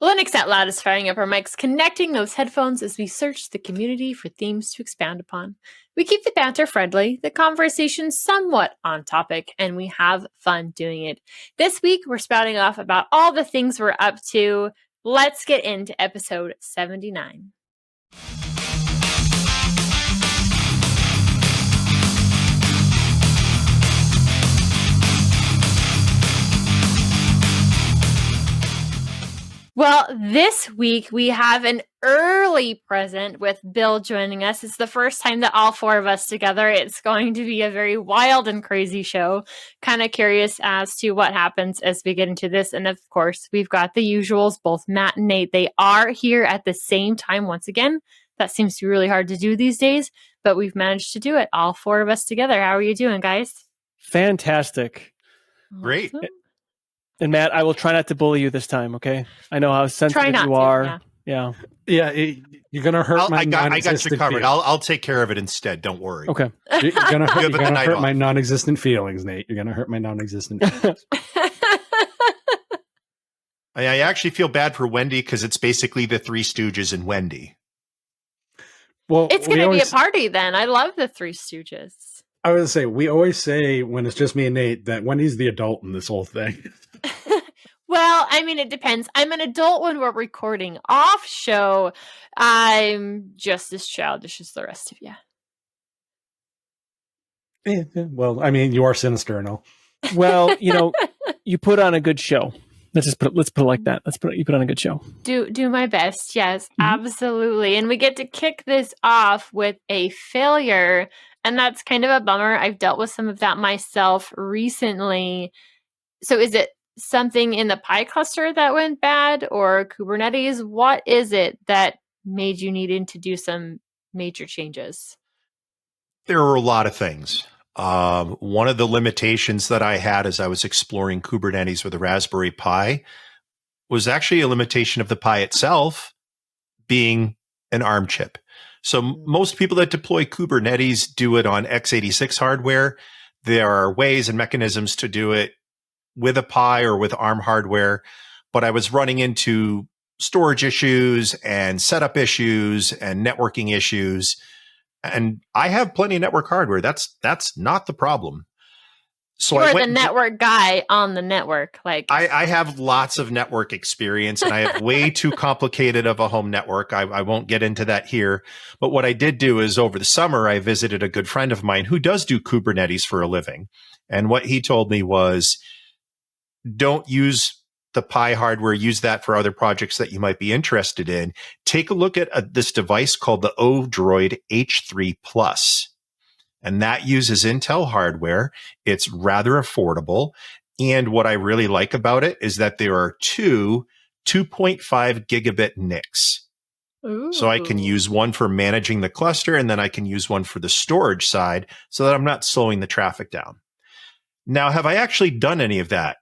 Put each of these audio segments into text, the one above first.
Linux Out Loud is firing up our mics, connecting those headphones as we search the community for themes to expand upon. We keep the banter friendly, the conversation somewhat on topic, and we have fun doing it. This week, we're spouting off about all the things we're up to. Let's get into episode 79. Well, this week we have an early present with Bill joining us. It's the first time that all four of us together. It's going to be a very wild and crazy show. Kind of curious as to what happens as we get into this. And of course, we've got the usuals, both Matt and Nate. They are here at the same time once again. That seems to be really hard to do these days, but we've managed to do it. All four of us together. How are you doing, guys? Fantastic. Great. Awesome. And Matt, I will try not to bully you this time, okay? I know how sensitive you are. Yeah. You're going to hurt my I got non-existent you covered. feelings. I'll take care of it instead. Don't worry. Okay. You're going to hurt off. my non-existent feelings, Nate. You're going to hurt my non-existent feelings. I actually feel bad for Wendy because it's basically the Three Stooges and Wendy. Well, It's going to be a party then. I love the Three Stooges. I was going to say, we always say when it's just me and Nate that Wendy's the adult in this whole thing. Well, I mean, it depends. I'm an adult when we're recording off show. I'm just as childish as the rest of you. Well, I mean, you are sinister and all. Well, you put on a good show. Let's put it like that. You put on a good show. Do my best. Yes, absolutely. And we get to kick this off with a failure. And that's kind of a bummer. I've dealt with some of that myself recently. So is it something in the Pi cluster that went bad or Kubernetes? What is it that made you needing to do some major changes? There were a lot of things. One of the limitations that I had as I was exploring Kubernetes with a Raspberry Pi was actually a limitation of the Pi itself being an ARM chip. So most people that deploy Kubernetes do it on x86 hardware. There are ways and mechanisms to do it with a Pi or with ARM hardware, but I was running into storage issues and setup issues and networking issues. And I have plenty of network hardware. That's not the problem. So You're the network guy on the network. I have lots of network experience and I have way too complicated of a home network. I won't get into that here. But what I did do is over the summer, I visited a good friend of mine who does do Kubernetes for a living. And what he told me was, don't use the Pi hardware, use that for other projects that you might be interested in. Take a look at this device called the O-Droid H3 Plus. And that uses Intel hardware. It's rather affordable. And what I really like about it is that there are two 2.5 gigabit NICs. Ooh. So I can use one for managing the cluster, and then I can use one for the storage side so that I'm not slowing the traffic down. Now, have I actually done any of that?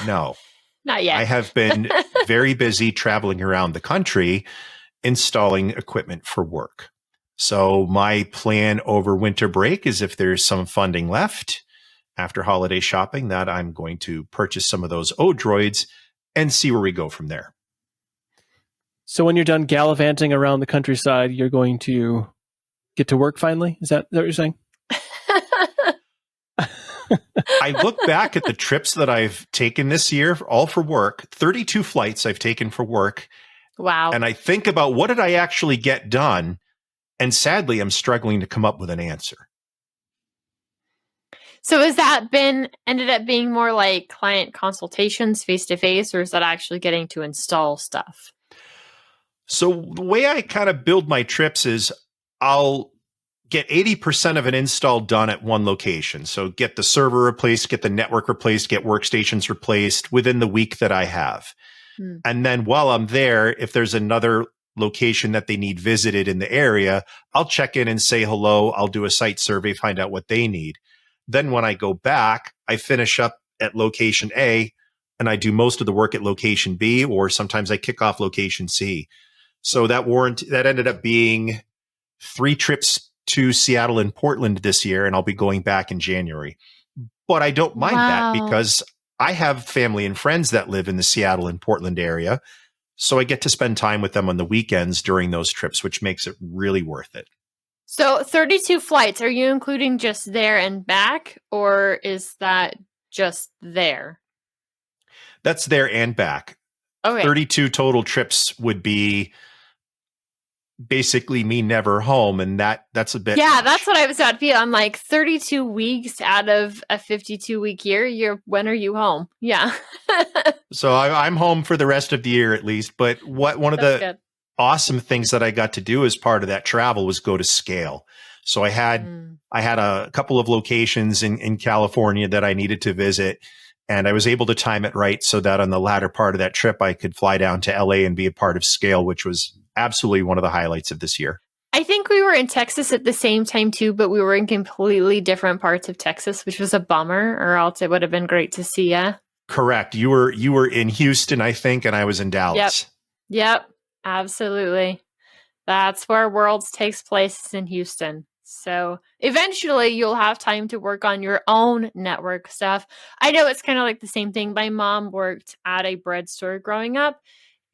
No. Not yet. I have been very busy traveling around the country installing equipment for work. So my plan over winter break is if there's some funding left after holiday shopping that I'm going to purchase some of those O-Droids and see where we go from there. So when you're done gallivanting around the countryside, you're going to get to work finally? Is that what you're saying? I look back at the trips that I've taken this year, all for work, 32 flights I've taken for work. Wow. And I think about what did I actually get done? And sadly, I'm struggling to come up with an answer. So has that ended up being more like client consultations face-to-face, or is that actually getting to install stuff? So the way I kind of build my trips is I'll get 80% of an install done at one location. So get the server replaced, get the network replaced, get workstations replaced within the week that I have. And then while I'm there, if there's another location that they need visited in the area, I'll check in and say hello. I'll do a site survey, find out what they need. Then when I go back, I finish up at location A and I do most of the work at location B, or sometimes I kick off location C. So that ended up being 3 trips to Seattle and Portland this year, and I'll be going back in January. But I don't mind that because I have family and friends that live in the Seattle and Portland area. So I get to spend time with them on the weekends during those trips, which makes it really worth it. So 32 flights, are you including just there and back, or is that just there? That's there and back. Okay. 32 total trips would be basically me never home, and that's a bit much. That's what I was about to feel. I'm like 32 weeks out of a 52-week year. When are you home? Yeah. So I'm home for the rest of the year at least. But one of the good. awesome things that I got to do as part of that travel was go to scale. So I had a couple of locations in California that I needed to visit, and I was able to time it right so that on the latter part of that trip, I could fly down to LA and be a part of scale, which was absolutely one of the highlights of this year. I think we were in Texas at the same time too, but we were in completely different parts of Texas, which was a bummer, or else it would have been great to see ya. Correct. You were in Houston, I think, and I was in Dallas. Yep. Absolutely. That's where Worlds takes place, in Houston. So eventually you'll have time to work on your own network stuff. I know it's kind of like the same thing. My mom worked at a bread store growing up,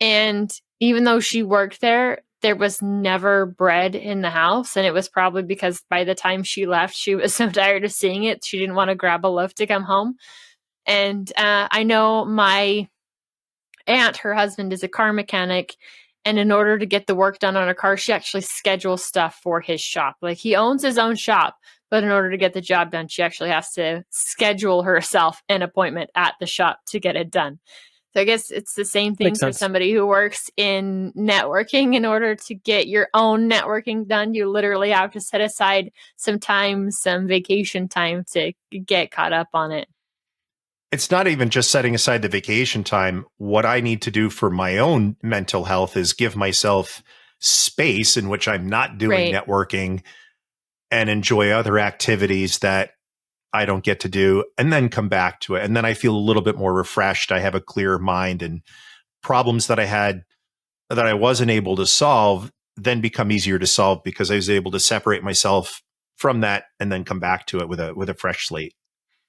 and even though she worked there was never bread in the house. And it was probably because by the time she left, she was so tired of seeing it, she didn't want to grab a loaf to come home. And I know my aunt, her husband is a car mechanic, and in order to get the work done on a car, she actually schedules stuff for his shop. Like, he owns his own shop, but in order to get the job done, she actually has to schedule herself an appointment at the shop to get it done. So I guess it's the same thing for somebody who works in networking. In order to get your own networking done, you literally have to set aside some time, some vacation time to get caught up on it. It's not even just setting aside the vacation time. What I need to do for my own mental health is give myself space in which I'm not doing networking and enjoy other activities that I don't get to do, and then come back to it. And then I feel a little bit more refreshed. I have a clearer mind, and problems that I had that I wasn't able to solve then become easier to solve because I was able to separate myself from that and then come back to it with a fresh slate.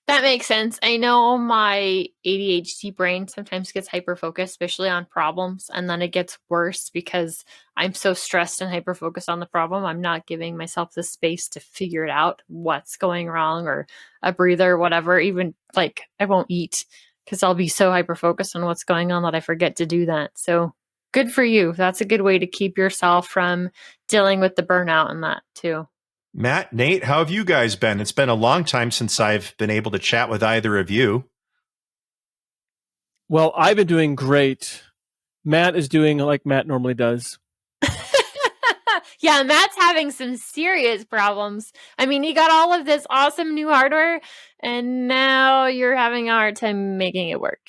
That makes sense. I know my ADHD brain sometimes gets hyper-focused, especially on problems, and then it gets worse because I'm so stressed and hyper-focused on the problem. I'm not giving myself the space to figure it out, what's going wrong, or a breather, whatever. Even, like, I won't eat because I'll be so hyper-focused on what's going on that I forget to do that. So good for you. That's a good way to keep yourself from dealing with the burnout and that too. Matt, Nate, how have you guys been? It's been a long time since I've been able to chat with either of you. Well, I've been doing great. Matt is doing like Matt normally does. Yeah, Matt's having some serious problems. I mean, he got all of this awesome new hardware, and now you're having a hard time making it work.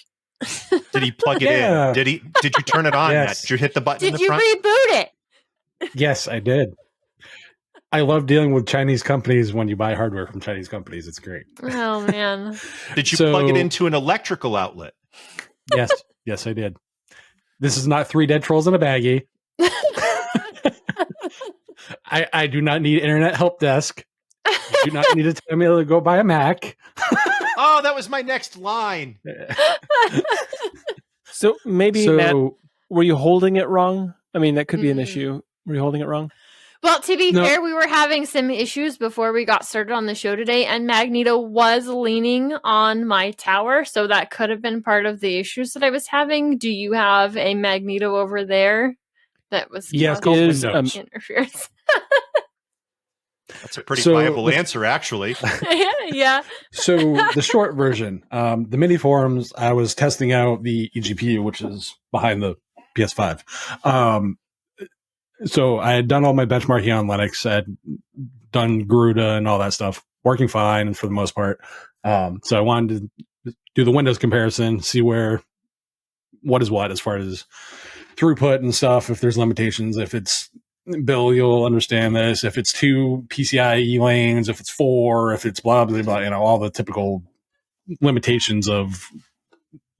Did he plug it in? Did you turn it on, Yes. Matt? Did you hit the button in the front? Did you reboot it? Yes, I did. I love dealing with Chinese companies when you buy hardware from Chinese companies. It's great. Oh, man. Did you plug it into an electrical outlet? Yes. Yes, I did. This is not 3 dead trolls in a baggie. I do not need internet help desk. I do not need to tell me to go buy a Mac. Oh, that was my next line. So maybe, Matt, were you holding it wrong? I mean, that could be an issue. Were you holding it wrong? Well, to be fair, we were having some issues before we got started on the show today, and Magneto was leaning on my tower, so that could have been part of the issues that I was having. Do you have a Magneto over there that was causing interference? That's a pretty viable answer, actually. Yeah. So the short version, the mini forums, I was testing out the eGPU, which is behind the PS5. So I had done all my benchmarking on Linux. I had done Garuda and all that stuff, working fine for the most part. So I wanted to do the Windows comparison, see what is what as far as throughput and stuff, if there's limitations, if it's Bill, you'll understand this, if it's 2 PCIe lanes, if it's 4, if it's blah, blah, blah, all the typical limitations of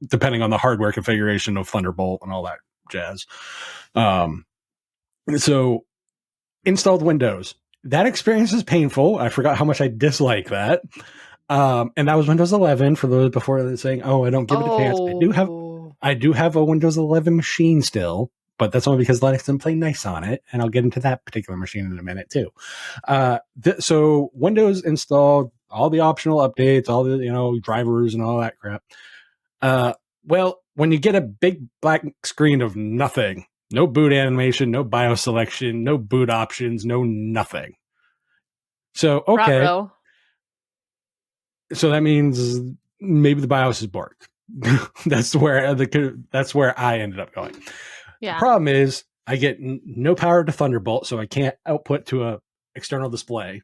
depending on the hardware configuration of Thunderbolt and all that jazz. So installed Windows. That experience is painful. I forgot how much I dislike that. And that was Windows 11 for those before saying, "Oh, I don't give it a chance." I do have a Windows 11 machine still, but that's only because Linux didn't play nice on it, and I'll get into that particular machine in a minute too. So Windows installed all the optional updates, all the drivers and all that crap. Well, when you get a big black screen of nothing, no boot animation, no BIOS selection, no boot options, no nothing. So okay, Ruh-roh. so that means maybe the BIOS is borked. That's where I ended up going. Yeah. The problem is I get no power to Thunderbolt, so I can't output to a external display.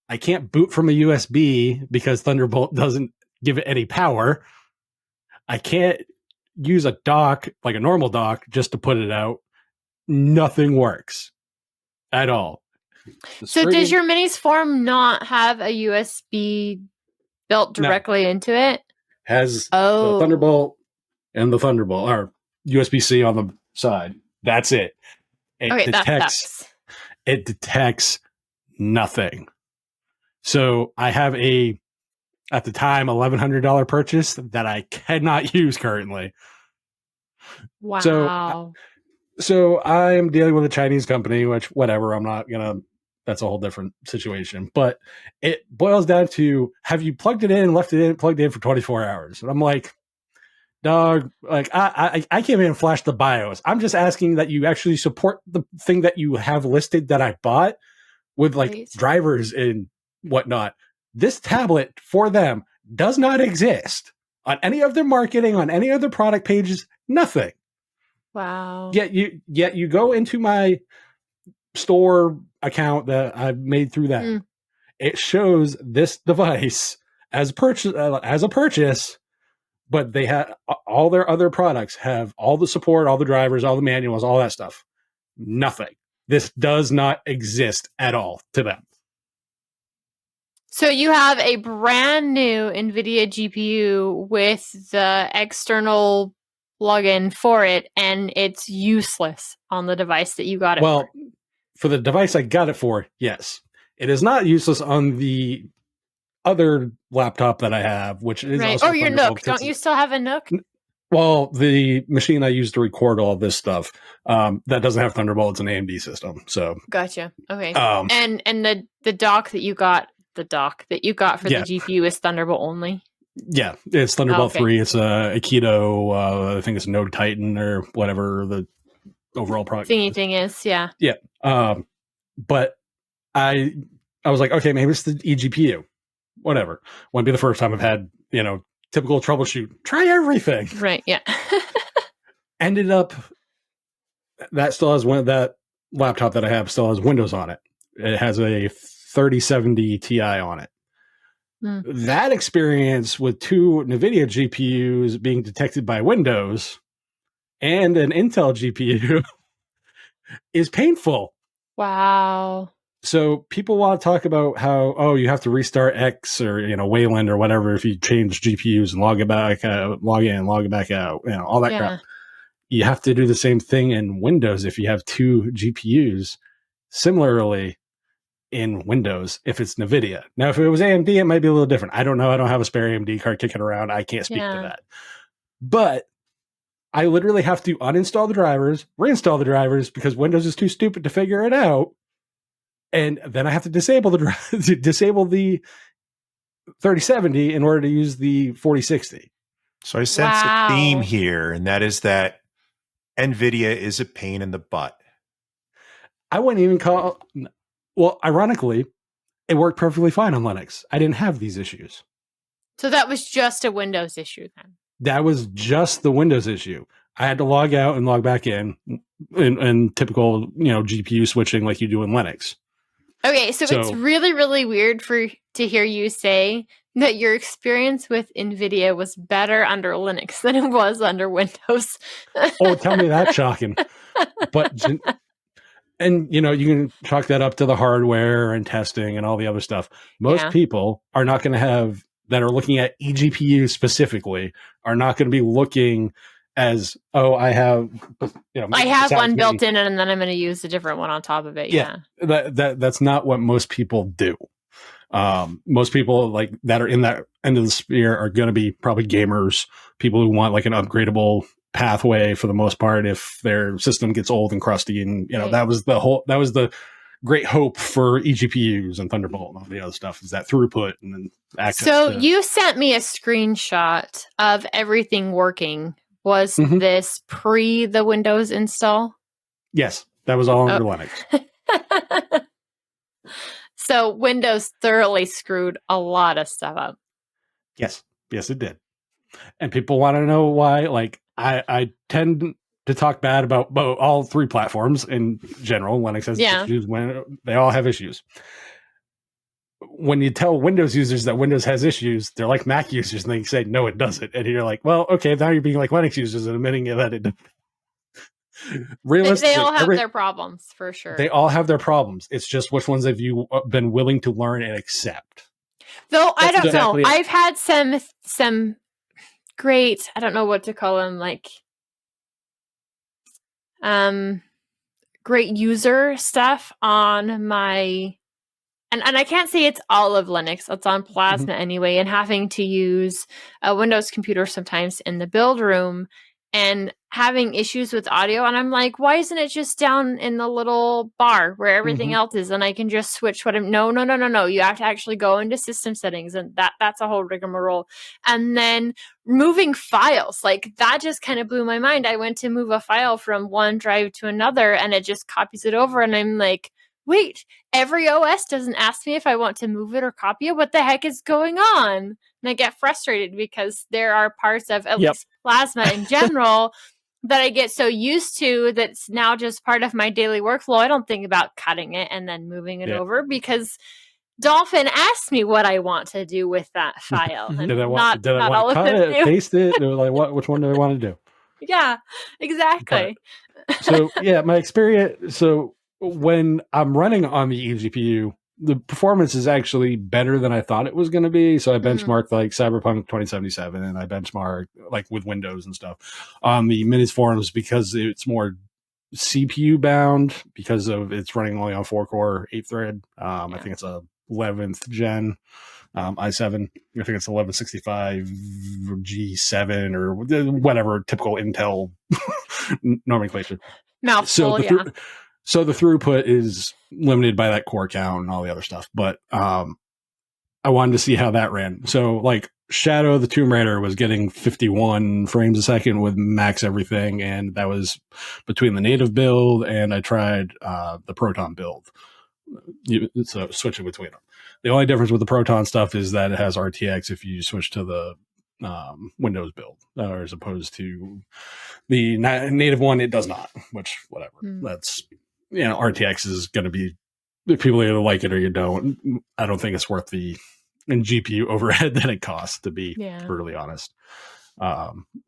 I can't boot from a USB because Thunderbolt doesn't give it any power. I can't use a dock, like a normal dock, just to put it out. Nothing works at all. So does your Minisforum not have a USB built directly into it? Has the Thunderbolt and the Thunderbolt, or USB-C on the side. That's it. It detects nothing. So I have at the time, $1,100 purchase that I cannot use currently. Wow. So I am dealing with a Chinese company, which whatever, I'm not gonna. That's a whole different situation. But it boils down to: have you plugged it in, left it in, plugged it in for 24 hours? And I'm like, dog, like I can't even flash the BIOS. I'm just asking that you actually support the thing that you have listed that I bought with like drivers and whatnot. This tablet for them does not exist on any of their marketing, on any of their product pages, nothing. Wow. Yet you go into my store account that I've made through that. It shows this device as a purchase, but they have all their other products have all the support, all the drivers, all the manuals, all that stuff. Nothing. This does not exist at all to them. So you have a brand new NVIDIA GPU with the external plugin for it, and it's useless on the device that you got it for. For the device I got it for, yes. It is not useless on the other laptop that I have, which is also your Nook. Don't you still have a Nook? Well, the machine I use to record all this stuff, that doesn't have Thunderbolt. It's an AMD system. So gotcha. Okay. And the dock that you got, for the GPU is Thunderbolt only. Yeah, it's Thunderbolt 3. It's a Aikido. I think it's Node Titan or whatever the overall product thing is. Yeah. Yeah. But I was like, okay, maybe it's the eGPU. Whatever. Wouldn't be the first time I've had, typical troubleshoot. Try everything. Right. Yeah. Ended up that still has that laptop that I have still has Windows on it. It has a 3070 Ti on it. That experience with two NVIDIA GPUs being detected by Windows and an Intel GPU is painful. Wow. So people want to talk about how, you have to restart X or, Wayland or whatever if you change GPUs and log it back out, log in, log it back out, all that crap. You have to do the same thing in Windows if you have two GPUs. Similarly, in Windows, if it's NVIDIA. Now, if it was AMD, it might be a little different. I don't know. I don't have a spare AMD card kicking around. I can't speak to that. But I literally have to uninstall the drivers, reinstall the drivers because Windows is too stupid to figure it out. And then I have to disable the 3070 in order to use the 4060. So I sense a theme here, and that is that NVIDIA is a pain in the butt. I wouldn't even call... Well, ironically, it worked perfectly fine on Linux. I didn't have these issues. So that was just a Windows issue then? That was just the Windows issue. I had to log out and log back in typical, GPU switching like you do in Linux. Okay, so it's really, really weird to hear you say that your experience with NVIDIA was better under Linux than it was under Windows. Oh, tell me that's shocking. But... And, you can chalk that up to the hardware and testing and all the other stuff. Most people are not going to have, that are looking at eGPU specifically, are not going to be looking as, I have, I have one built in and then I'm going to use a different one on top of it. Yeah. That's not what most people do. Most people like that are in that end of the sphere are going to be probably gamers, people who want like an upgradable pathway for the most part if their system gets old and crusty, and Right. that was the great hope for eGPUs and Thunderbolt and all the other stuff, is that throughput and then access. So you sent me a screenshot of everything working. Was this pre the Windows install? Yes, that was all under Linux. So Windows thoroughly screwed a lot of stuff up. Yes, it did. And people want to know why. Like, I tend to talk bad about all three platforms in general. Linux has issues, when they all have issues. When you tell Windows users that Windows has issues, they're like Mac users, and they say, no, it doesn't. And you're like, well, okay, now you're being like Linux users and admitting that it doesn't. Realistically, they all have their problems, for sure. They all have their problems. It's just which ones have you been willing to learn and accept? Though I don't know. it. I've had some great, I don't know what to call them, like great user stuff on my, and I can't say it's all of Linux. It's on Plasma anyway, and having to use a Windows computer sometimes in the build room and having issues with audio. And I'm like, why isn't it just down in the little bar where everything else is? And I can just switch what I'm, no. You have to actually go into system settings, and that's a whole rigmarole. And then moving files, like that just kind of blew my mind. I went to move a file from one drive to another, and it just copies it over. And I'm like, wait, every OS doesn't ask me if I want to move it or copy it. What the heck is going on? And I get frustrated because there are parts of at least Plasma in general that I get so used to that's now just part of my daily workflow. I don't think about cutting it and then moving it over, because Dolphin asked me what I want to do with that file. And did I want to cut it, paste it? Or like, which one do I want to do? Yeah, exactly. So my experience. So when I'm running on the eGPU, the performance is actually better than I thought it was going to be. So I benchmarked like Cyberpunk 2077, and I benchmarked like with Windows and stuff on the Minisforums, because it's more CPU bound, because of it's running only on 4-core 8-thread. I think it's a 11th gen i7. I think it's 1165 G7 or whatever typical Intel nomenclature. Mouthful, So the throughput is limited by that core count and all the other stuff. But I wanted to see how that ran. So like Shadow of the Tomb Raider was getting 51 frames a second with max everything. And that was between the native build, and I tried the Proton build. So switching between them. The only difference with the Proton stuff is that it has RTX if you switch to the Windows build, or as opposed to the native one, it does not, which whatever. That's, RTX is going to be, if people either like it or you don't. I don't think it's worth the GPU overhead that it costs, to be brutally honest.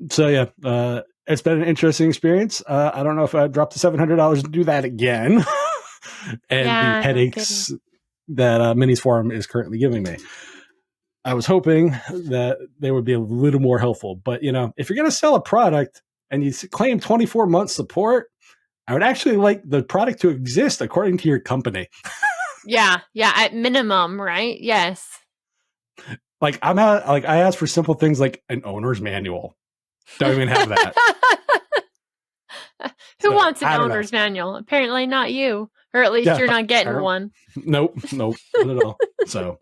It's been an interesting experience. I don't know if I'd drop the $700 to do that again. And the headaches that Minisforum is currently giving me. I was hoping that they would be a little more helpful. But, if you're going to sell a product and you claim 24 months support, I would actually like the product to exist according to your company. Yeah, at minimum, right? Yes. Like I asked for simple things like an owner's manual. Don't even have that. Who wants an owner's manual? Apparently not you. Or at least you're not getting one. Nope, not at all. So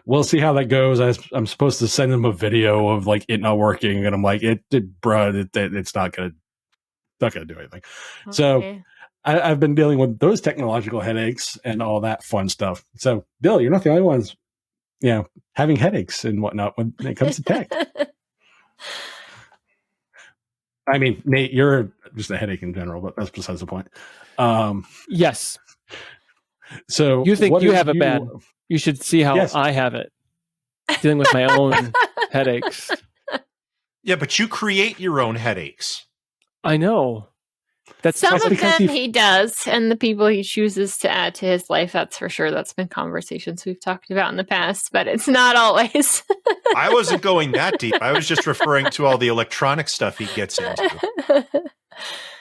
we'll see how that goes. I'm supposed to send them a video of like it not working, and I'm like, it's not gonna do anything. Okay. So I've been dealing with those technological headaches and all that fun stuff. So Bill, you're not the only ones, having headaches and whatnot when it comes to tech. I mean, Nate, you're just a headache in general, but that's besides the point. Yes. So you think you have it bad? You should see how I have it. Dealing with my own headaches. Yeah, but you create your own headaches. I know. Some of them he does, and the people he chooses to add to his life, that's for sure. That's been conversations we've talked about in the past, but it's not always. I wasn't going that deep. I was just referring to all the electronic stuff he gets into.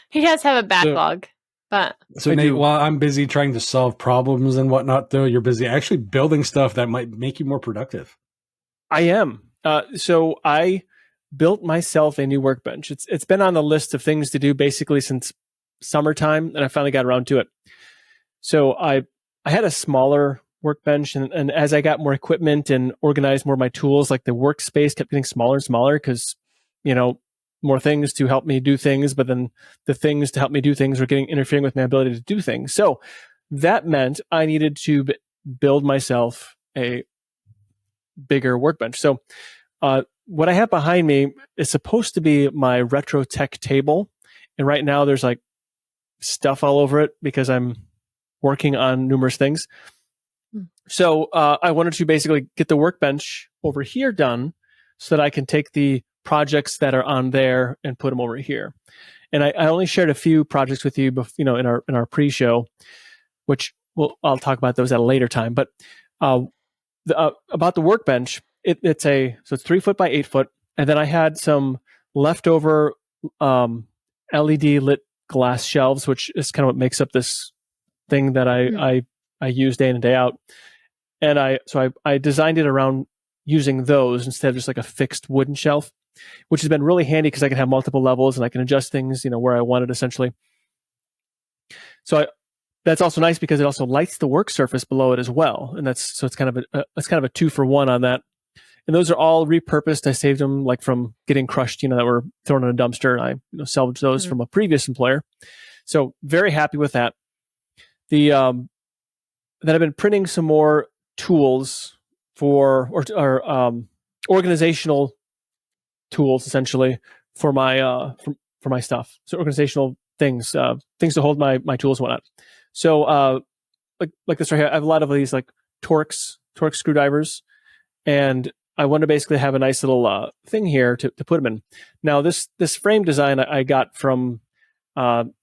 He does have a backlog. But So I Nate, do. while I'm busy trying to solve problems and whatnot, though, you're busy actually building stuff that might make you more productive. I am. So I built myself a new workbench. It's been on the list of things to do basically since summertime, and I finally got around to it. So I had a smaller workbench, and as I got more equipment and organized more of my tools, like the workspace kept getting smaller and smaller because, more things to help me do things, but then the things to help me do things were interfering with my ability to do things. So that meant I needed to build myself a bigger workbench. So what I have behind me is supposed to be my retro tech table. And right now there's like stuff all over it because I'm working on numerous things. So I wanted to basically get the workbench over here done so that I can take the projects that are on there and put them over here. And I only shared a few projects with you, in our pre-show, which I'll talk about those at a later time. But about the workbench, it's 3 foot by 8 foot, and then I had some leftover LED lit glass shelves, which is kind of what makes up this thing that I use day in and day out. And I designed it around using those instead of just like a fixed wooden shelf, which has been really handy because I can have multiple levels and I can adjust things, where I want it essentially. So that's also nice because it also lights the work surface below it as well, and it's kind of a 2-for-1 on that. And those are all repurposed. I saved them like from getting crushed, that were thrown in a dumpster. I salvaged those from a previous employer. So very happy with that. Then I've been printing some more tools for organizational tools essentially for my for my stuff. So organizational things to hold my tools and whatnot. So like this right here, I have a lot of these like torque screwdrivers, and I want to basically have a nice little thing here to put them in. Now this frame design I got from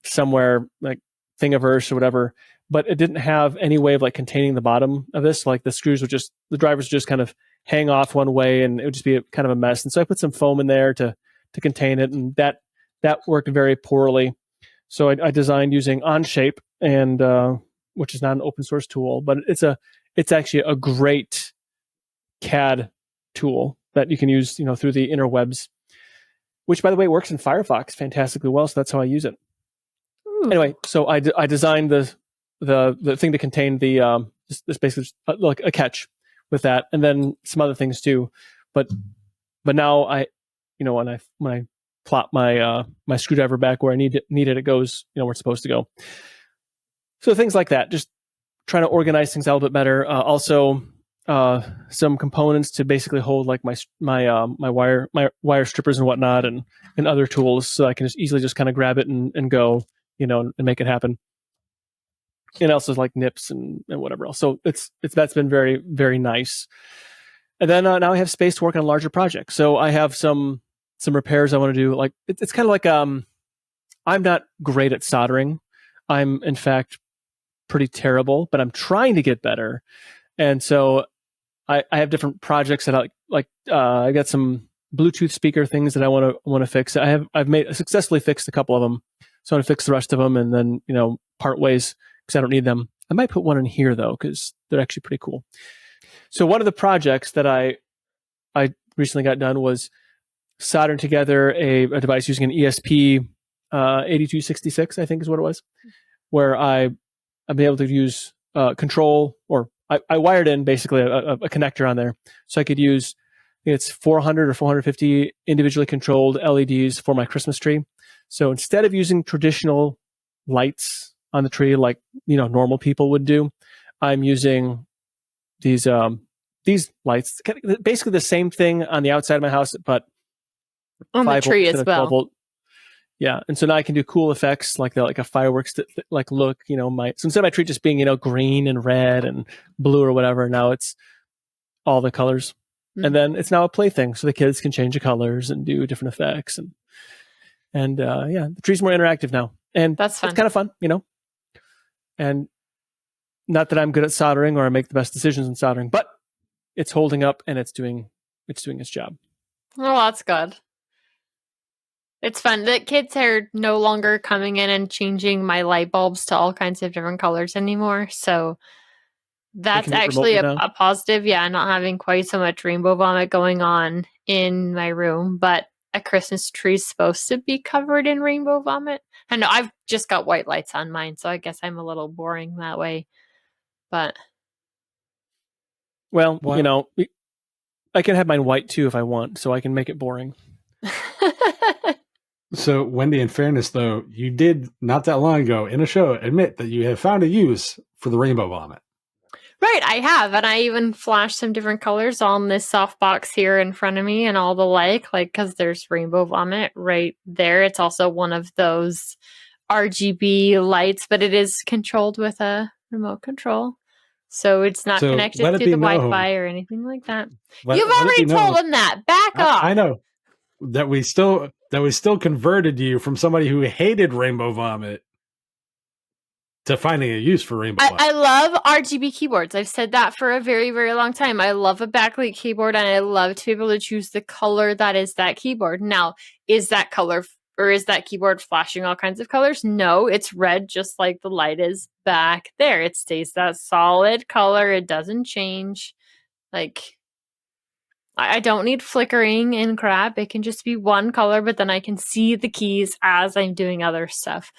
somewhere like Thingiverse or whatever, but it didn't have any way of like containing the bottom of this. Like the drivers would just kind of hang off one way, and it would just be kind of a mess. And so I put some foam in there to contain it, and that worked very poorly. So I designed using Onshape, and which is not an open source tool, but it's actually a great CAD tool that you can use, through the interwebs, which by the way works in Firefox fantastically well. So that's how I use it. Ooh. Anyway, so I designed the thing to contain the this basically like a catch with that, and then some other things too. But now when I plop my my screwdriver back where I need it, it goes where it's supposed to go. So things like that, just trying to organize things out a little bit better. Also, some components to basically hold like my wire strippers and whatnot, and other tools, so I can just easily just kind of grab it and go, and make it happen. And also like nips and whatever else. So that's been very, very nice. And then now I have space to work on a larger project. So I have some repairs I want to do. Like it's kind of like I'm not great at soldering. I'm in fact pretty terrible, but I'm trying to get better. And so I have different projects that I got some Bluetooth speaker things that I want to fix. I've successfully fixed a couple of them. So I want to fix the rest of them and then, part ways because I don't need them. I might put one in here though, because they're actually pretty cool. So one of the projects that I recently got done was soldering together a device using an ESP 8266, I think is what it was, where I've been able to use control, or I wired in basically a connector on there, so I could use it's 400 or 450 individually controlled LEDs for my Christmas tree. So instead of using traditional lights on the tree like normal people would do, I'm using these lights, basically the same thing on the outside of my house, but on the tree as well. Volt. Yeah, and so now I can do cool effects like a fireworks like look. So instead of my tree just being green and red and blue or whatever, now it's all the colors, and then it's now a play thing, so the kids can change the colors and do different effects, and the tree's more interactive now, and that's fun. It's kind of fun, And not that I'm good at soldering or I make the best decisions in soldering, but it's holding up and it's doing its job. Oh, that's good. It's fun. The kids are no longer coming in and changing my light bulbs to all kinds of different colors anymore. So that's can do it actually remotely now? a positive. Yeah, not having quite so much rainbow vomit going on in my room. But a Christmas tree is supposed to be covered in rainbow vomit. I know I've just got white lights on mine, so I guess I'm a little boring that way. But Well, Well- you know, I can have mine white too if I want, so I can make it boring. So, Wendy, in fairness, though, you did not that long ago in a show admit that you have found a use for the rainbow vomit. Right, I have, and I even flashed some different colors on this softbox here in front of me and all the like, because there's rainbow vomit right there. It's also one of those RGB lights, but it is controlled with a remote control. So it's not So connected let to it the be known- Wi-Fi or anything like that. Let- You've let it already be told known- them that. Back off. I know that we still converted you from somebody who hated rainbow vomit to finding a use for rainbow vomit. I love RGB keyboards. I've said that for a very, very long time. I love a backlit keyboard, and I love to be able to choose the color that is that keyboard. Now, is that color or is that keyboard flashing all kinds of colors? No, it's red just like the light is back there. It stays that solid color. It doesn't change. Like, I don't need flickering and crap. It can just be one color, but then I can see the keys as I'm doing other stuff.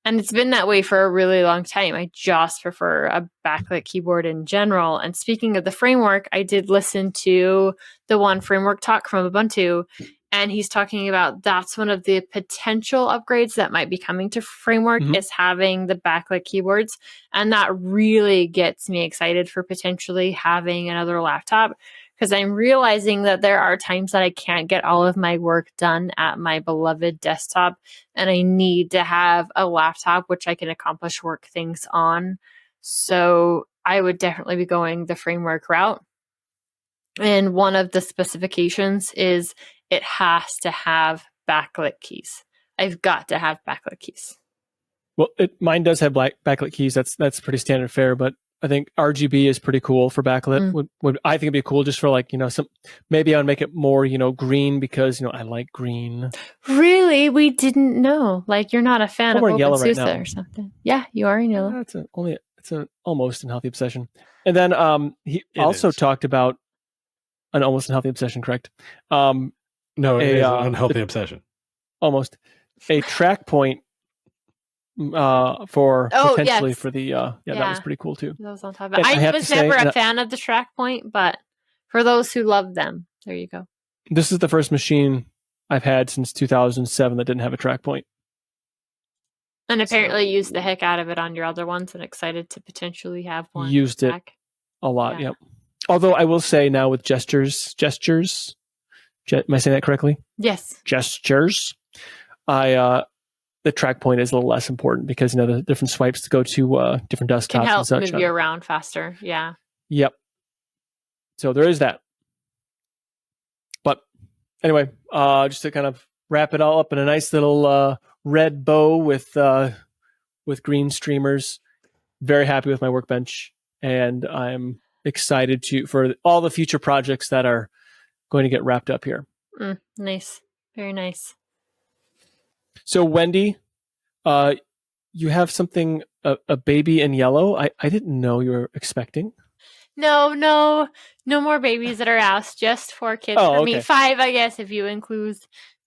And it's been that way for a really long time. I just prefer a backlit keyboard in general. And speaking of the framework, I did listen to the one framework talk from Ubuntu, and he's talking about that's one of the potential upgrades that might be coming to framework is having the backlit keyboards. And that really gets me excited for potentially having another laptop, because I'm realizing that there are times that I can't get all of my work done at my beloved desktop, and I need to have a laptop which I can accomplish work things on. So I would definitely be going the framework route. And one of the specifications is it has to have backlit keys. I've got to have backlit keys. Well, mine does have backlit keys. That's pretty standard fare, but I think RGB is pretty cool for backlit. Would I think it'd be cool just for like, some, maybe I would make it more, green because, I like green. Really? We didn't know. Like, you're not a fan of wearing yellow right OpenSUSE now. or something. Yeah, you are in yellow. It's an almost unhealthy obsession. And then he It also is. talked about an almost unhealthy obsession, correct? No, it is an unhealthy obsession. Almost a track point for potentially yes. for the that was pretty cool too. That was on top of it. And I I have was to say, never and a fan of the track point, but for those who love them, there you go. This is the first machine I've had since 2007 that didn't have a track point. And apparently used the heck out of it on your other ones, and excited to potentially have one. Used it back. a lot, Yeah. yep. Although I will say now with gestures, am I saying that correctly? Yes. Gestures. The track point is a little less important because the different swipes to go to different desktops Can help and such. move you around faster. Yeah. Yep. So there is that. But anyway, just to kind of wrap it all up in a nice little red bow with green streamers. Very happy with my workbench, and I'm excited for all the future projects that are going to get wrapped up here. Nice. Very nice. So Wendy, you have something, a baby in yellow. I didn't know you were expecting. No more babies that are asked. Just 4 kids for me. 5, I guess, if you include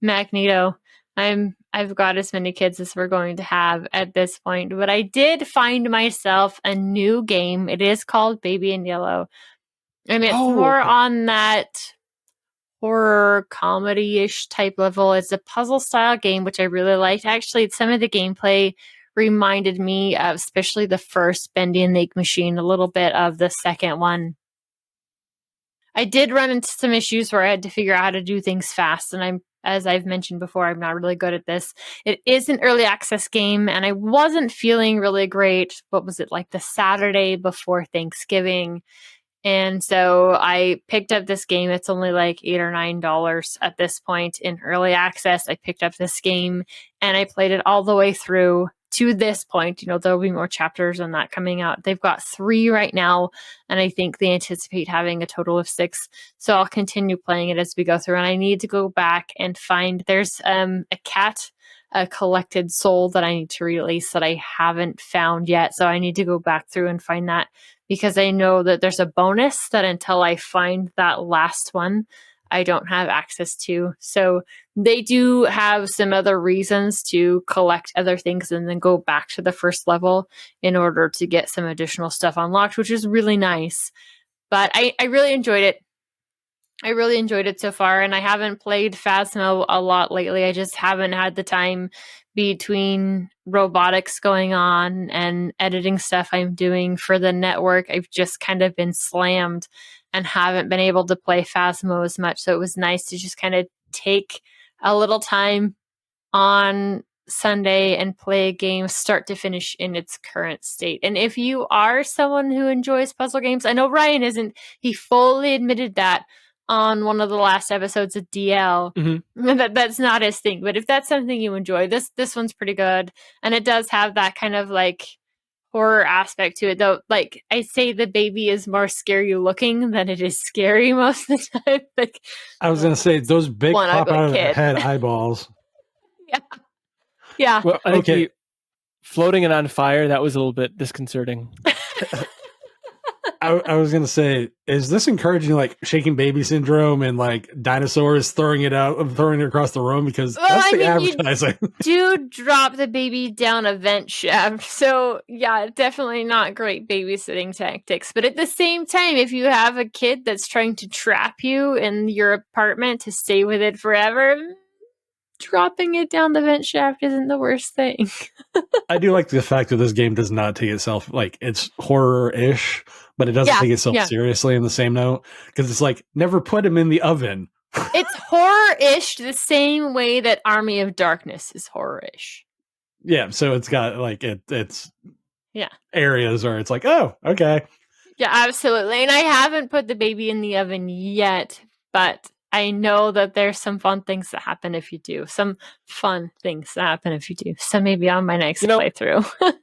Magneto. I've got as many kids as we're going to have at this point. But I did find myself a new game. It is called Baby in Yellow. And it's more on that horror comedy-ish type level. It's a puzzle style game, which I really liked. Actually, some of the gameplay reminded me of especially the first Bendy and the Ink Machine, a little bit of the second one. I did run into some issues where I had to figure out how to do things fast, and as I've mentioned before, I'm not really good at this. It is an early access game, and I wasn't feeling really great. What was it, like the Saturday before Thanksgiving? And so I picked up this game. It's only like $8 or $9 at this point in early access. I picked up this game and I played it all the way through. to this point, there'll be more chapters on that coming out. They've got 3 right now, and I think they anticipate having a total of 6. So I'll continue playing it as we go through. And I need to go back and find, there's a collected soul that I need to release that I haven't found yet. So I need to go back through and find that, because I know that there's a bonus that until I find that last one, I don't have access to. So they do have some other reasons to collect other things and then go back to the first level in order to get some additional stuff unlocked, which is really nice. But I really enjoyed it. I really enjoyed it so far, and I haven't played Phasmo a lot lately. I just haven't had the time between robotics going on and editing stuff I'm doing for the network. I've just kind of been slammed and haven't been able to play Phasmo as much. So it was nice to just kind of take a little time on Sunday and play a game start to finish in its current state. And if you are someone who enjoys puzzle games, I know Ryan isn't, he fully admitted that on one of the last episodes of DL. That's not his thing. But if that's something you enjoy, this one's pretty good. And it does have that kind of like horror aspect to it, though. Like I say, the baby is more scary looking than it is scary most of the time. Like I was gonna say those big pop out of the head eyeballs. Yeah. Well, okay. Floating and on fire, that was a little bit disconcerting. I was gonna say, is this encouraging like shaking baby syndrome and like dinosaurs throwing it across the room? Because that's the advertising. You do drop the baby down a vent shaft, so yeah, definitely not great babysitting tactics. But at the same time, if you have a kid that's trying to trap you in your apartment to stay with it forever, dropping it down the vent shaft isn't the worst thing. I do like the fact that this game does not take itself, like, it's horror-ish, but it doesn't take itself seriously in the same note, because it's like, never put him in the oven. It's horror-ish the same way that Army of Darkness is horror-ish. Yeah, so it's got like it's areas where it's like, oh, okay. Yeah, absolutely. And I haven't put the baby in the oven yet, but I know that there's some fun things that happen if you do. So maybe on my next playthrough.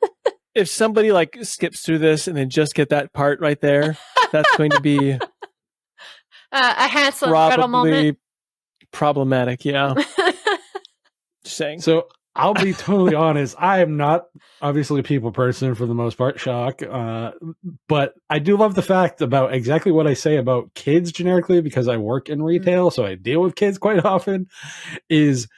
If somebody like skips through this and then just get that part right there, that's going to be a Hansel and Gretel moment. Problematic, yeah. Just saying. So I'll be totally honest. I am not obviously a people person for the most part, shock. But I do love the fact about exactly what I say about kids generically, because I work in retail, so I deal with kids quite often, is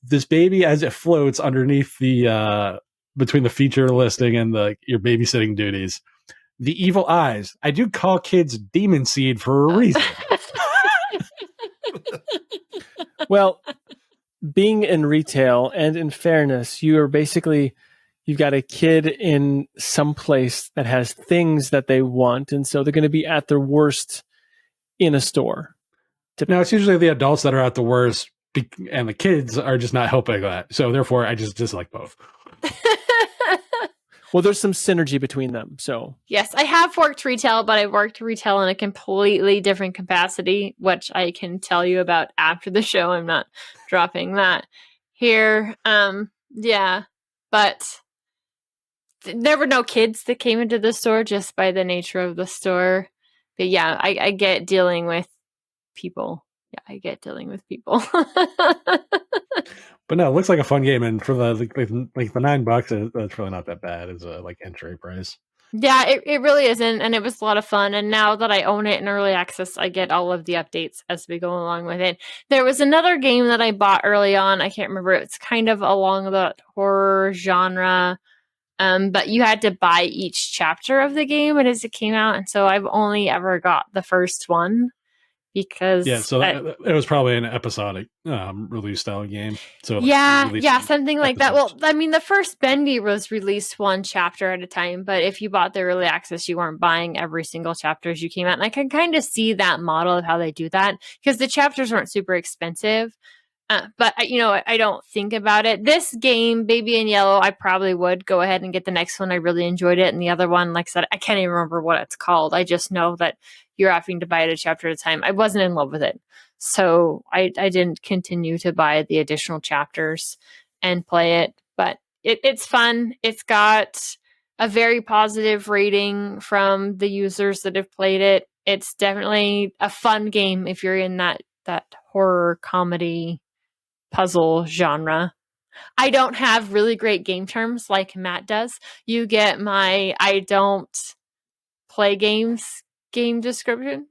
this baby as it floats underneath the between the feature listing and your babysitting duties. The evil eyes. I do call kids demon seed for a reason. Well, being in retail and in fairness, you've got a kid in some place that has things that they want, and so they're going to be at their worst in a store. Now, it's usually the adults that are at the worst, and the kids are just not helping that. So therefore, I just dislike both. Well, there's some synergy between them. So yes, I have worked retail, but I've worked retail in a completely different capacity, which I can tell you about after the show. I'm not dropping that here. Yeah, but there were no kids that came into the store just by the nature of the store. But yeah, I get dealing with people. Yeah, I get dealing with people. But no, it looks like a fun game, and for the $9, that's really not that bad as a entry price. Yeah, it really isn't, and it was a lot of fun. And now that I own it in early access, I get all of the updates as we go along with it. There was another game that I bought early on. I can't remember. It's kind of along the horror genre, but you had to buy each chapter of the game as it came out, and so I've only ever got the first one. Because so it was probably an episodic release style game. So something like that. Well, I mean, the first Bendy was released one chapter at a time, but if you bought the early access, you weren't buying every single chapter as you came out. And I can kind of see that model of how they do that, because the chapters weren't super expensive. But I don't think about it. This game, Baby in Yellow, I probably would go ahead and get the next one. I really enjoyed it, and the other one, like I said, I can't even remember what it's called. I just know that you're having to buy it a chapter at a time. I wasn't in love with it, so I didn't continue to buy the additional chapters and play it. But It's fun. It's got a very positive rating from the users that have played it. It's definitely a fun game if you're in that horror comedy puzzle genre. I don't have really great game terms like Matt does. You get my I don't play games game description.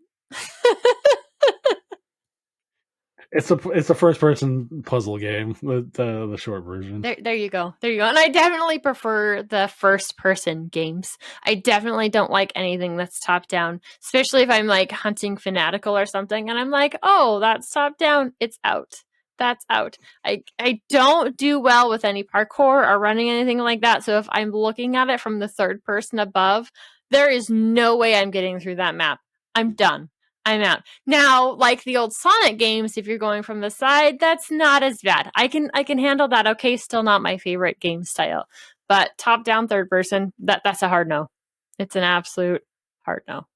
It's a first person puzzle game, the short version. There you go. And I definitely prefer the first person games. I definitely don't like anything that's top down, especially if I'm like hunting Fanatical or something and I'm like, oh, that's top down. It's out. That's out. I don't do well with any parkour or running anything like that. So if I'm looking at it from the third person above, there is no way I'm getting through that map. I'm done. I'm out. Now, like the old Sonic games, if you're going from the side, that's not as bad. I can handle that. Okay, still not my favorite game style. But top down third person, that's a hard no. It's an absolute hard no.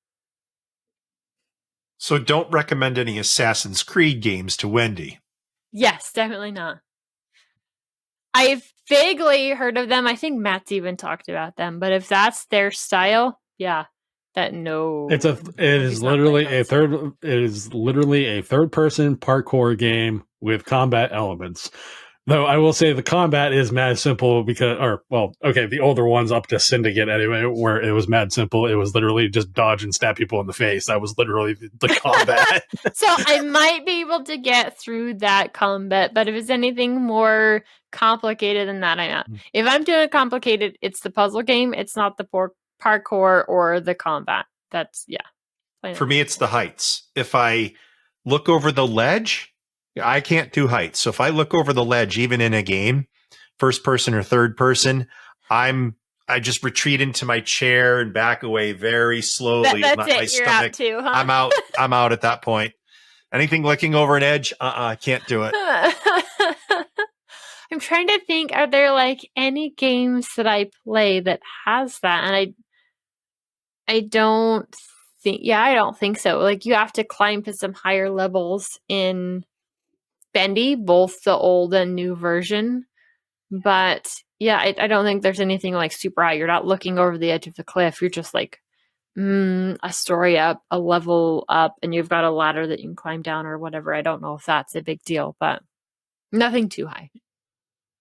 So don't recommend any Assassin's Creed games to Wendy. Yes, definitely not. I've vaguely heard of them. I think Matt's even talked about them. But if that's their style, yeah. It is literally a third person parkour game with combat elements. Though I will say the combat is mad simple the older ones up to Syndicate anyway, where it was mad simple. It was literally just dodge and stab people in the face. That was literally the combat. So I might be able to get through that combat, but if it's anything more complicated than that, I'm out. If I'm doing complicated, it's the puzzle game. It's not the parkour or the combat. That's For me, it's the heights. If I look over the ledge, I can't do heights. So if I look over the ledge, even in a game, first person or third person, I just retreat into my chair and back away very slowly. That's my it. You're stomach, out too, huh? I'm out. I'm out at that point. Anything looking over an edge, I can't do it. I'm trying to think, are there like any games that I play that has that? And I don't think so. Like you have to climb to some higher levels in Bendy, both the old and new version. But yeah, I don't think there's anything like super high. You're not looking over the edge of the cliff. You're just like a story up, a level up, and you've got a ladder that you can climb down or whatever. I don't know if that's a big deal, but nothing too high.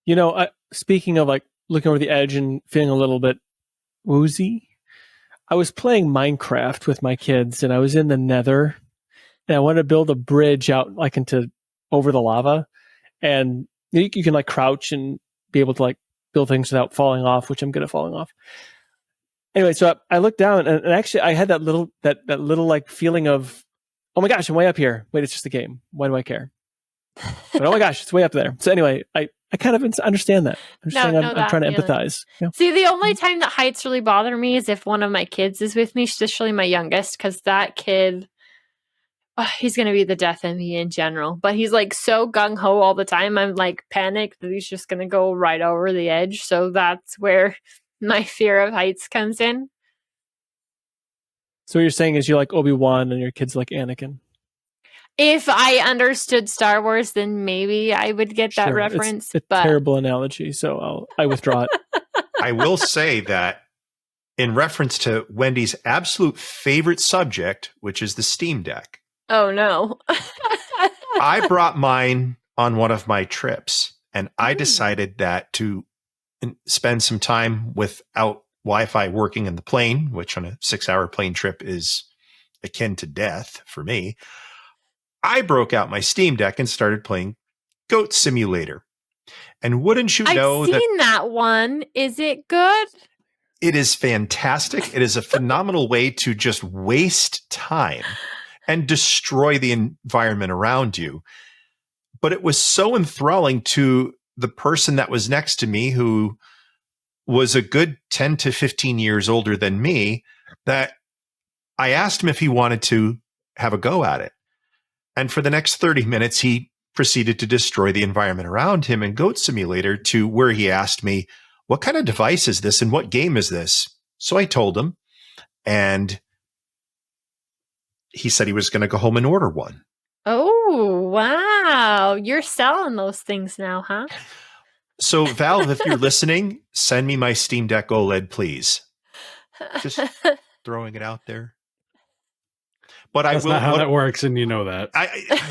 You know, speaking of like looking over the edge and feeling a little bit woozy, I was playing Minecraft with my kids and I was in the Nether and I wanted to build a bridge out like over the lava, and you can like crouch and be able to like build things without falling off, which I'm good at falling off. Anyway, so I looked down and actually I had that little like feeling of, oh my gosh, I'm way up here. Wait, it's just a game. Why do I care? But oh my gosh, it's way up there. So anyway, I kind of understand that. I'm trying to empathize. Yeah. See, the only time that heights really bother me is if one of my kids is with me, especially my youngest, because that kid, he's going to be the death of me in general. But he's like so gung-ho all the time. I'm like panicked that he's just going to go right over the edge. So that's where my fear of heights comes in. So what you're saying is you like Obi-Wan and your kids like Anakin. If I understood Star Wars, then maybe I would get that reference. It's a terrible analogy, so I withdraw it. I will say that in reference to Wendy's absolute favorite subject, which is the Steam Deck. Oh, no. I brought mine on one of my trips, and I decided that to spend some time without Wi-Fi working in the plane, which on a 6-hour plane trip is akin to death for me. I broke out my Steam Deck and started playing Goat Simulator. And wouldn't you know I've seen that one. Is it good? It is fantastic. It is a phenomenal way to just waste time and destroy the environment around you. But it was so enthralling to the person that was next to me, who was a good 10 to 15 years older than me, that I asked him if he wanted to have a go at it. And for the next 30 minutes, he proceeded to destroy the environment around him in Goat Simulator, to where he asked me, what kind of device is this and what game is this? So I told him, and he said he was going to go home and order one. Oh, wow. You're selling those things now, huh? So Valve, if you're listening, send me my Steam Deck OLED, please. Just throwing it out there. But That's I will. not how that works, and you know that. I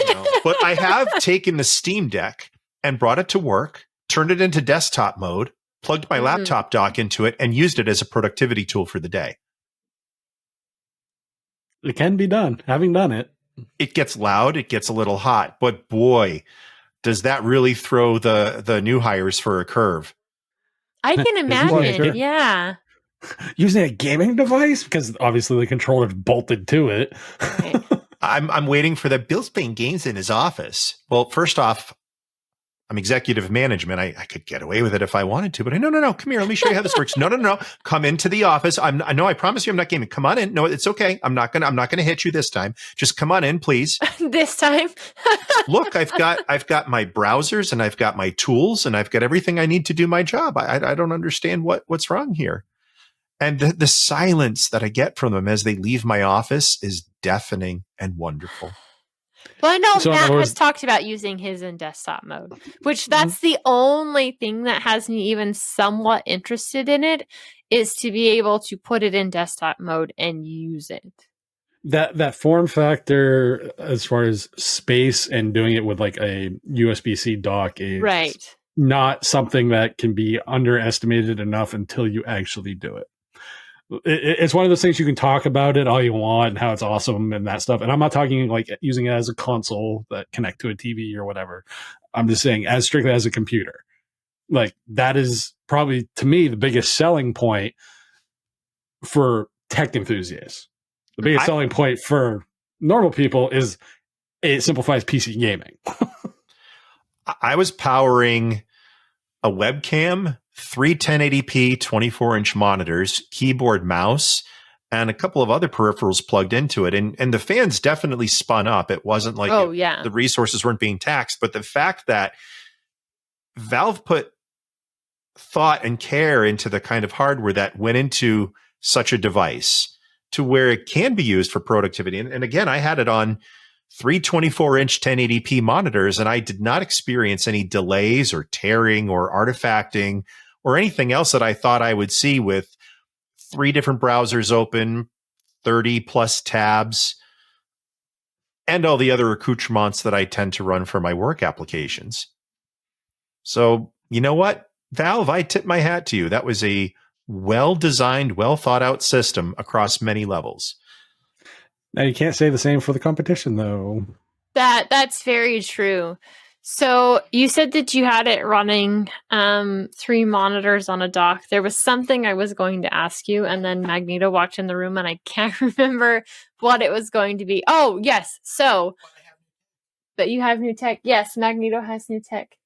know. But I have taken the Steam Deck and brought it to work, turned it into desktop mode, plugged my laptop dock into it, and used it as a productivity tool for the day. It can be done. Having done it. It gets loud. It gets a little hot. But boy, does that really throw the new hires for a curve. I can imagine. Sure. Yeah. Using a gaming device? Because obviously the controller's bolted to it. Right. I'm waiting for that. Bill's playing games in his office. Well, first off, I'm executive management. I could get away with it if I wanted to, but no. Come here. Let me show you how this works. No. Come into the office. I promise you I'm not gaming. Come on in. No, it's okay. I'm not gonna hit you this time. Just come on in, please. This time. Look, I've got my browsers and I've got my tools and I've got everything I need to do my job. I don't understand what's wrong here. And the silence that I get from them as they leave my office is deafening and wonderful. Well, I know Matt has talked about using his in desktop mode, which that's the only thing that has me even somewhat interested in it, is to be able to put it in desktop mode and use it. That form factor, as far as space and doing it with like a USB-C dock, is right. Not something that can be underestimated enough until you actually do it. It's one of those things you can talk about it all you want and how it's awesome and that stuff. And I'm not talking like using it as a console that connect to a TV or whatever. I'm just saying as strictly as a computer. Like that is probably to me the biggest selling point for tech enthusiasts. The biggest selling point for normal people is it simplifies PC gaming. I was powering a webcam, 3 1080p 24-inch monitors, keyboard, mouse, and a couple of other peripherals plugged into it. And the fans definitely spun up. It wasn't like the resources weren't being taxed, but the fact that Valve put thought and care into the kind of hardware that went into such a device to where it can be used for productivity. And again, I had it on 3 24-inch 1080p monitors, and I did not experience any delays or tearing or artifacting or anything else that I thought I would see with 3 different browsers open, 30 plus tabs, and all the other accoutrements that I tend to run for my work applications. So, you know what, Valve, I tip my hat to you. That was a well-designed, well-thought-out system across many levels. Now, you can't say the same for the competition, though. That's very true. So you said that you had it running 3 monitors on a dock. There was something I was going to ask you, and then Magneto walked in the room, and I can't remember what it was going to be. Oh, yes. So, but you have new tech. Yes, Magneto has new tech.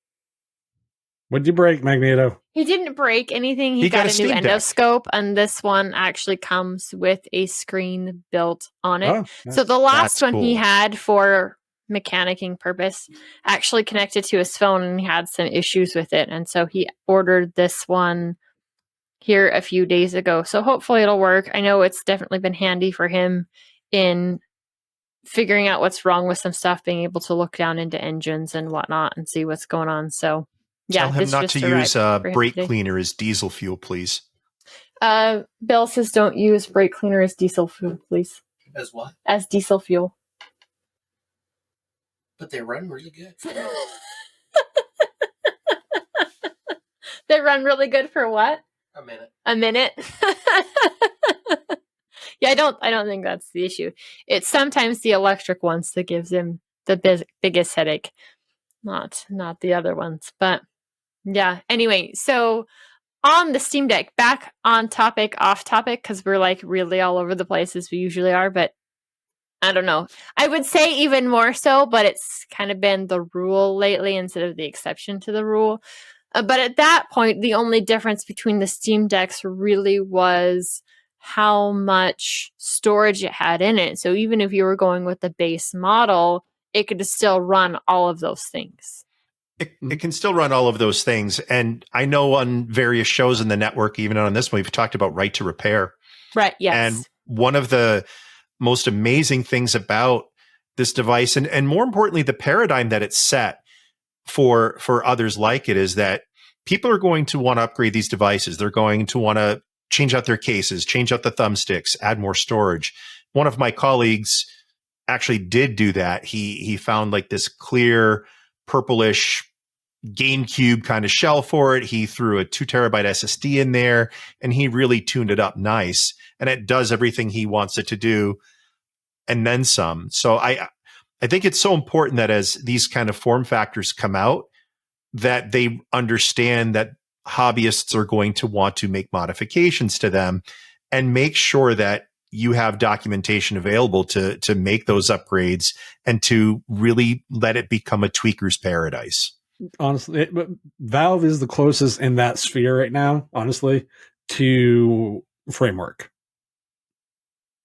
What'd you break, Magneto? He didn't break anything. He got a new endoscope, and this one actually comes with a screen built on it. Oh, so the last one he had for mechanicking purpose actually connected to his phone, and he had some issues with it, and so he ordered this one here a few days ago. So hopefully it'll work. I know it's definitely been handy for him in figuring out what's wrong with some stuff, being able to look down into engines and whatnot and see what's going on. So yeah, tell him not to use brake cleaner as diesel fuel, please. Bill says don't use brake cleaner as diesel fuel, please. As what? As diesel fuel. But they run really good. They run really good for what? A minute. A minute? Yeah, I don't think that's the issue. It's sometimes the electric ones that gives him the biggest headache. Not the other ones. But yeah, anyway, so on the Steam Deck, back on topic, off topic, because we're like really all over the place as we usually are, but I don't know. I would say even more so, but it's kind of been the rule lately instead of the exception to the rule. But at that point, the only difference between the Steam Decks really was how much storage it had in it. So even if you were going with the base model, it could still run all of those things. It can still run all of those things. And I know on various shows in the network, even on this one, we've talked about right to repair. Right, yes. And one of the most amazing things about this device, and more importantly, the paradigm that it's set for others like it, is that people are going to want to upgrade these devices. They're going to want to change out their cases, change out the thumbsticks, add more storage. One of my colleagues actually did do that. He found like this clear purplish GameCube kind of shell for it. He threw a 2 terabyte SSD in there and he really tuned it up nice. And it does everything he wants it to do and then some. So I think it's so important that as these kind of form factors come out, that they understand that hobbyists are going to want to make modifications to them and make sure that you have documentation available to make those upgrades and to really let it become a tweaker's paradise. Honestly, Valve is the closest in that sphere right now, honestly, to framework.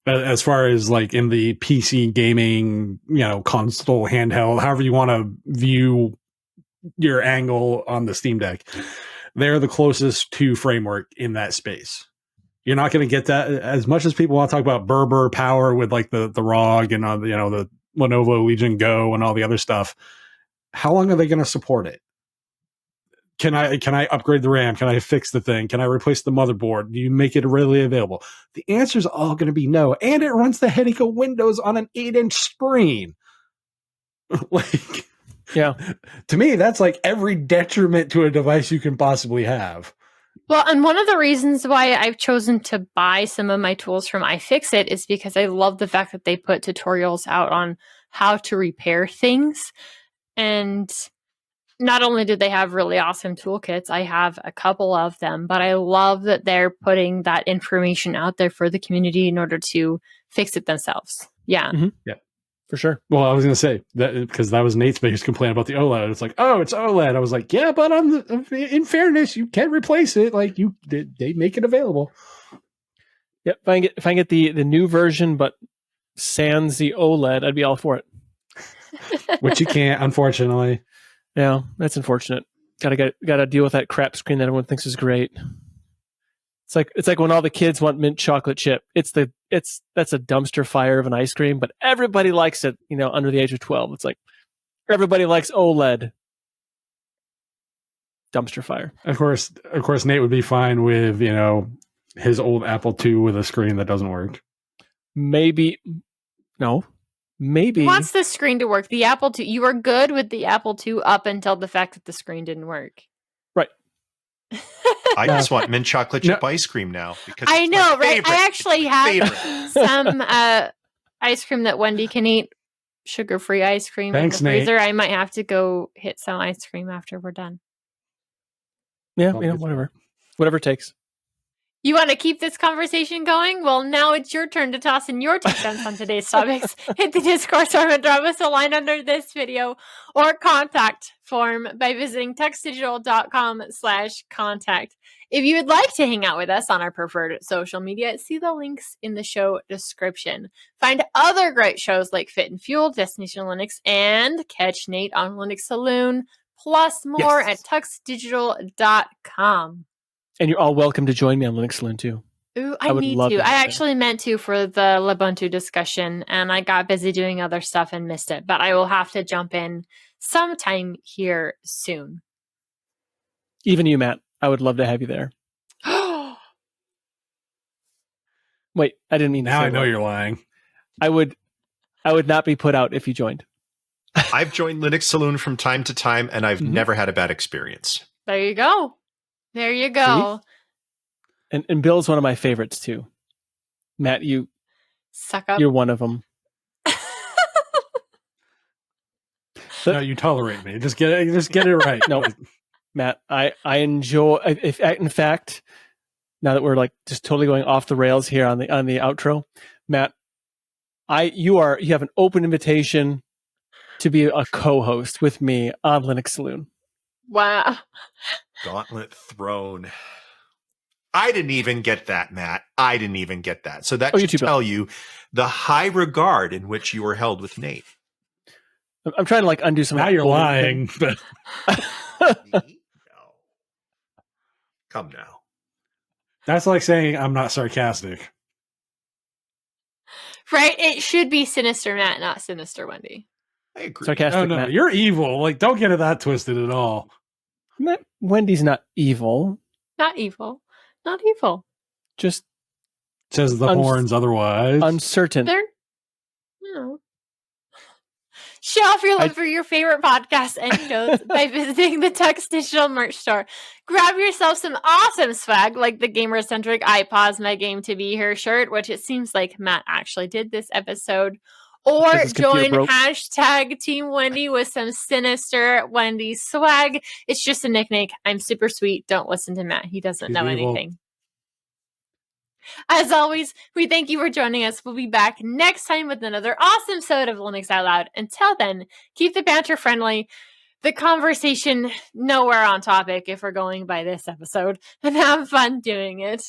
As far as like in the PC gaming, console, handheld, however you want to view your angle on the Steam Deck, they're the closest to framework in that space. You're not going to get that as much as people want to talk about Berber power with like the ROG and the Lenovo Legion Go and all the other stuff. How long are they going to support it? Can I upgrade the RAM? Can I fix the thing? Can I replace the motherboard? Do you make it readily available? The answer is all going to be no. And it runs the headache of Windows on an 8-inch screen. Like, yeah, to me, that's like every detriment to a device you can possibly have. Well, and one of the reasons why I've chosen to buy some of my tools from iFixit is because I love the fact that they put tutorials out on how to repair things. And not only do they have really awesome toolkits, I have a couple of them, but I love that they're putting that information out there for the community in order to fix it themselves. Yeah. Mm-hmm. Yeah. For sure. Well, I was going to say that because that was Nate's biggest complaint about the OLED. It's like, oh, it's OLED. I was like, yeah, but in fairness, you can replace it. Like they make it available. Yep. If I get the new version, but sans the OLED, I'd be all for it. Which you can't, unfortunately. Yeah, that's unfortunate. Gotta deal with that crap screen that everyone thinks is great. It's like when all the kids want mint chocolate chip. That's a dumpster fire of an ice cream, but everybody likes it, under the age of 12. It's like everybody likes OLED. Dumpster fire. Of course, Nate would be fine with, his old Apple II with a screen that doesn't work. Maybe. He wants the screen to work. The Apple II, you were good with the Apple II up until the fact that the screen didn't work. Right. I just want mint chocolate chip ice cream now. Because I know, right? I actually have favorite. some ice cream that Wendy can eat, sugar-free ice cream in the freezer. Nate. I might have to go hit some ice cream after we're done. Yeah, whatever it takes. You want to keep this conversation going? Well, now it's your turn to toss in your 2 cents on today's topics. Hit the Discord form and drop us a line under this video or contact form by visiting textdigital.com/contact. If you would like to hang out with us on our preferred social media, see the links in the show description. Find other great shows like Fit and Fuel, Destination Linux, and catch Nate on Linux Saloon, plus more at tuxdigital.com. And you're all welcome to join me on Linux Saloon too. Ooh, I need to. I actually meant to for the Ubuntu discussion, and I got busy doing other stuff and missed it. But I will have to jump in sometime here soon. Even you, Matt. I would love to have you there. Wait, I didn't mean to now say I know that. You're lying. I would not be put out if you joined. I've joined Linux Saloon from time to time, and I've never had a bad experience. There you go. There you go. And Bill's one of my favorites too. Matt, Suck up. You're one of them. No, you tolerate me. Just get it right. No, Matt, I enjoy. In fact, now that we're like just totally going off the rails here on the outro, Matt, you have an open invitation to be a co-host with me on Linux Saloon. Wow. Gauntlet thrown. I didn't even get that, Matt. I didn't even get that. So that should tell you the high regard in which you were held with Nate. I'm trying to undo some. Now you're lying. But No. Come now. That's like saying I'm not sarcastic. Right? It should be Sinister Matt, not Sinister Wendy. I agree. Sarcastic. No, Matt. you're evil. Don't get it that twisted at all. Wendy's not evil. Not evil. Not evil. Just Says the horns otherwise. uncertain. They're no. Show off your love for your favorite podcast anecdotes by visiting the Text Digital merch store. Grab yourself some awesome swag like the gamer-centric I pause my game to be here shirt, which it seems like Matt actually did this episode. Or Because his computer join broke. hashtag Team Wendy with some sinister Wendy swag. It's just a nickname. I'm super sweet. Don't listen to Matt. He doesn't He's know evil. anything. As always, we thank you for joining us. We'll be back next time with another awesome episode of Linux Out Loud. Until then, keep the banter friendly, the conversation nowhere on topic if we're going by this episode, and have fun doing it.